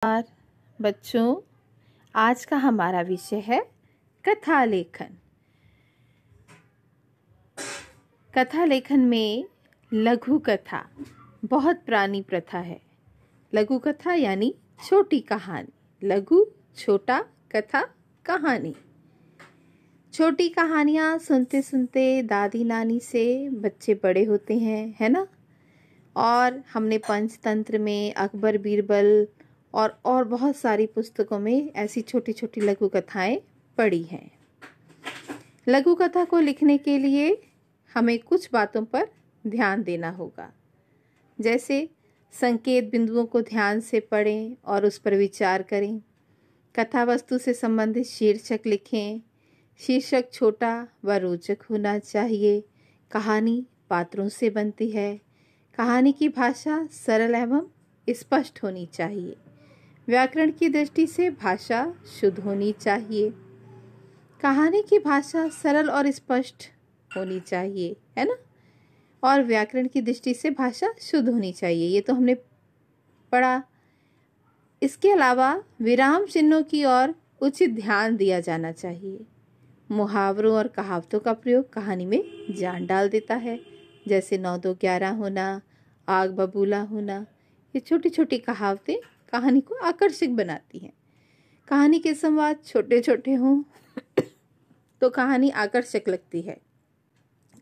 नमस्कार बच्चों, आज का हमारा विषय है कथा लेखन। कथा लेखन में लघु कथा बहुत पुरानी प्रथा है। लघु कथा यानी छोटी कहानी। लघु छोटा, कथा कहानी। छोटी कहानियाँ सुनते सुनते दादी नानी से बच्चे बड़े होते हैं, है ना। और हमने पंचतंत्र में, अकबर बीरबल और बहुत सारी पुस्तकों में ऐसी छोटी छोटी लघु कथाएं पढ़ी हैं। लघु कथा को लिखने के लिए हमें कुछ बातों पर ध्यान देना होगा। जैसे संकेत बिंदुओं को ध्यान से पढ़ें और उस पर विचार करें। कथा वस्तु से संबंधित शीर्षक लिखें। शीर्षक छोटा व रोचक होना चाहिए। कहानी पात्रों से बनती है। कहानी की भाषा सरल एवं स्पष्ट होनी चाहिए। व्याकरण की दृष्टि से भाषा शुद्ध होनी चाहिए। कहानी की भाषा सरल और स्पष्ट होनी चाहिए, है ना। और व्याकरण की दृष्टि से भाषा शुद्ध होनी चाहिए, ये तो हमने पढ़ा। इसके अलावा विराम चिन्हों की ओर उचित ध्यान दिया जाना चाहिए। मुहावरों और कहावतों का प्रयोग कहानी में जान डाल देता है। जैसे 9 2 11 होना, आग बबूला होना, ये छोटी छोटी कहावतें कहानी को आकर्षक बनाती हैं। कहानी के संवाद छोटे छोटे हों तो कहानी आकर्षक लगती है।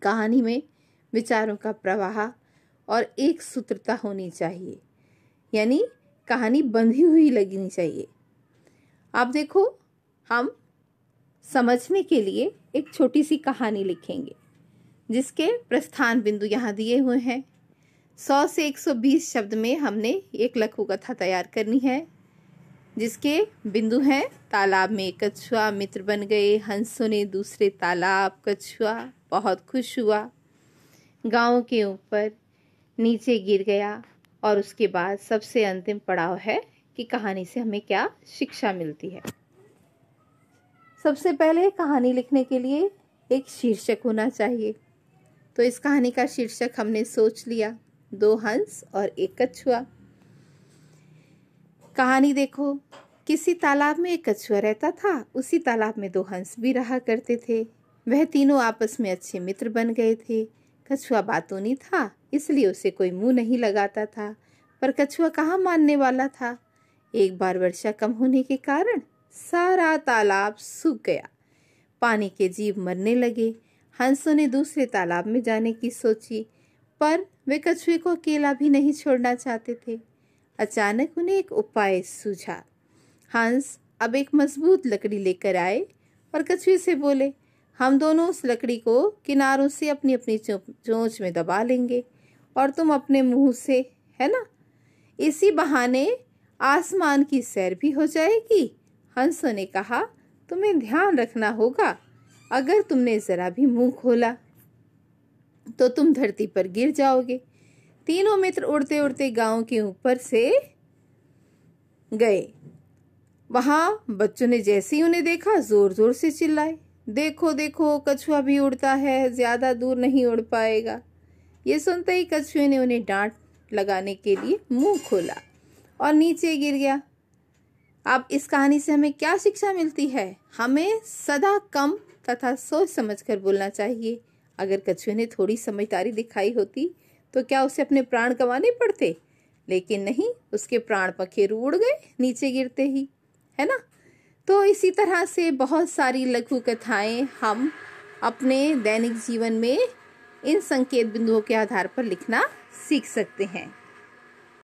कहानी में विचारों का प्रवाह और एक सूत्रता होनी चाहिए, यानी कहानी बंधी हुई लगनी चाहिए। आप देखो, हम समझने के लिए एक छोटी सी कहानी लिखेंगे जिसके प्रस्थान बिंदु यहाँ दिए हुए हैं। 100 से 120 शब्द में हमने एक लघु कथा तैयार करनी है, जिसके बिंदु हैं: तालाब में एक कछुआ मित्र बन गए, हंसों ने दूसरे तालाब, कछुआ बहुत खुश हुआ, गांव के ऊपर नीचे गिर गया। और उसके बाद सबसे अंतिम पड़ाव है कि कहानी से हमें क्या शिक्षा मिलती है। सबसे पहले कहानी लिखने के लिए एक शीर्षक होना चाहिए। तो इस कहानी का शीर्षक हमने सोच लिया, 2 हंस और एक कछुआ। कहानी देखो, किसी तालाब में एक कछुआ रहता था। उसी तालाब में 2 हंस भी रहा करते थे। वह तीनों आपस में अच्छे मित्र बन गए थे। कछुआ बातूनी था, इसलिए उसे कोई मुंह नहीं लगाता था, पर कछुआ कहाँ मानने वाला था। एक बार वर्षा कम होने के कारण सारा तालाब सूख गया। पानी के जीव मरने लगे। हंसों ने दूसरे तालाब में जाने की सोची, पर वे कछुए को अकेला भी नहीं छोड़ना चाहते थे। अचानक उन्हें एक उपाय सूझा। हंस अब एक मजबूत लकड़ी लेकर आए और कछुए से बोले, हम दोनों उस लकड़ी को किनारों से अपनी अपनी चोंच में दबा लेंगे और तुम अपने मुंह से, है ना। इसी बहाने आसमान की सैर भी हो जाएगी। हंसों ने कहा, तुम्हें ध्यान रखना होगा, अगर तुमने जरा भी मुंह खोला तो तुम धरती पर गिर जाओगे। तीनों मित्र उड़ते उड़ते गांव के ऊपर से गए। वहां बच्चों ने जैसे ही उन्हें देखा जोर जोर से चिल्लाए, देखो देखो कछुआ भी उड़ता है, ज्यादा दूर नहीं उड़ पाएगा। ये सुनते ही कछुए ने उन्हें डांट लगाने के लिए मुंह खोला और नीचे गिर गया। अब इस कहानी से हमें क्या शिक्षा मिलती है? हमें सदा कम तथा सोच समझकर बोलना चाहिए। अगर कछुए ने थोड़ी समझदारी दिखाई होती तो क्या उसे अपने प्राण गंवाने पड़ते? लेकिन नहीं, उसके प्राण पखेरु उड़ गए नीचे गिरते ही, है ना। तो इसी तरह से बहुत सारी लघु कथाएं हम अपने दैनिक जीवन में इन संकेत बिंदुओं के आधार पर लिखना सीख सकते हैं।